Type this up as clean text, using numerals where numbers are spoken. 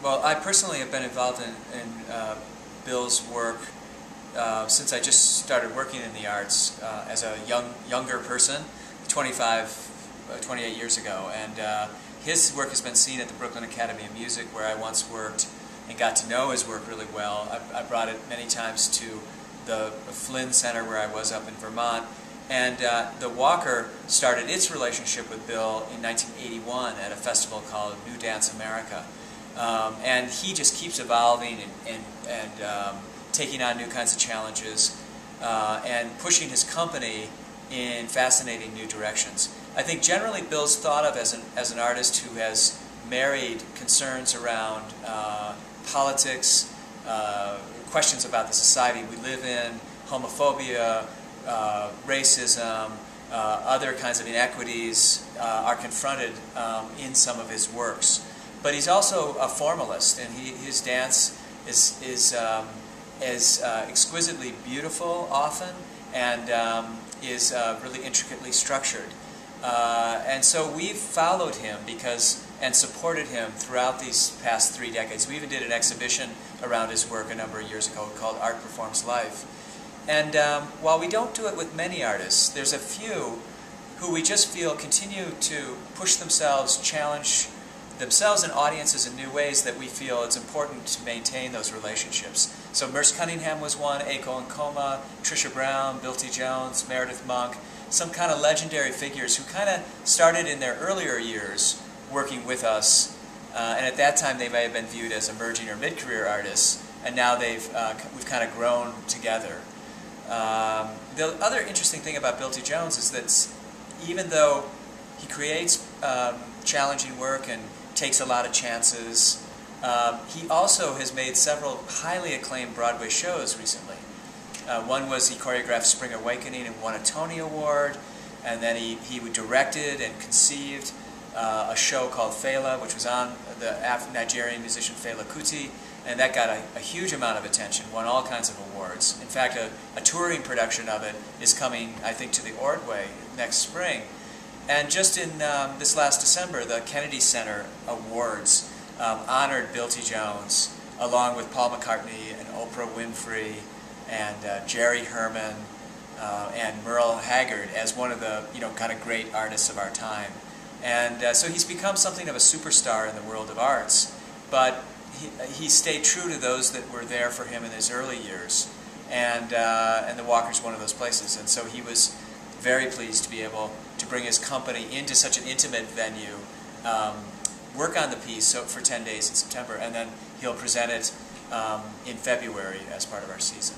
Well, I personally have been involved in Bill's work since I just started working in the arts as a younger person, 28 years ago. And his work has been seen at the Brooklyn Academy of Music, where I once worked and got to know his work really well. I brought it many times to the Flynn Center where I was up in Vermont. And the Walker started its relationship with Bill in 1981 at a festival called New Dance America. And he just keeps evolving and taking on new kinds of challenges and pushing his company in fascinating new directions. I think generally Bill's thought of as an artist who has married concerns around politics, questions about the society we live in, homophobia, racism, other kinds of inequities are confronted in some of his works. But he's also a formalist, and his dance is exquisitely beautiful often, and is really intricately structured. And so we've followed him and supported him throughout these past 3 decades. We even did an exhibition around his work a number of years ago called Art Performs Life. And while we don't do it with many artists, there's a few who we just feel continue to push themselves, challenge themselves and audiences in new ways that we feel it's important to maintain those relationships. So Merce Cunningham was one, Aiko Nkoma, Trisha Brown, Bill T. Jones, Meredith Monk, some kind of legendary figures who kind of started in their earlier years working with us, and at that time they may have been viewed as emerging or mid-career artists, and now we've kind of grown together. The other interesting thing about Bill T. Jones is that even though he creates challenging work and takes a lot of chances, he also has made several highly acclaimed Broadway shows recently. One was he choreographed Spring Awakening and won a Tony Award, and then he directed and conceived a show called Fela, which was on the Nigerian musician Fela Kuti, and that got a huge amount of attention, won all kinds of awards. In fact, a touring production of it is coming, I think, to the Ordway next spring. And just in this last December, the Kennedy Center Awards honored Bill T. Jones, along with Paul McCartney and Oprah Winfrey and Jerry Herman and Merle Haggard as one of the kind of great artists of our time. And so he's become something of a superstar in the world of arts, but he stayed true to those that were there for him in his early years, and the Walker's one of those places. And so he was very pleased to be able to bring his company into such an intimate venue, work on the piece for 10 days in September, and then he'll present it in February as part of our season.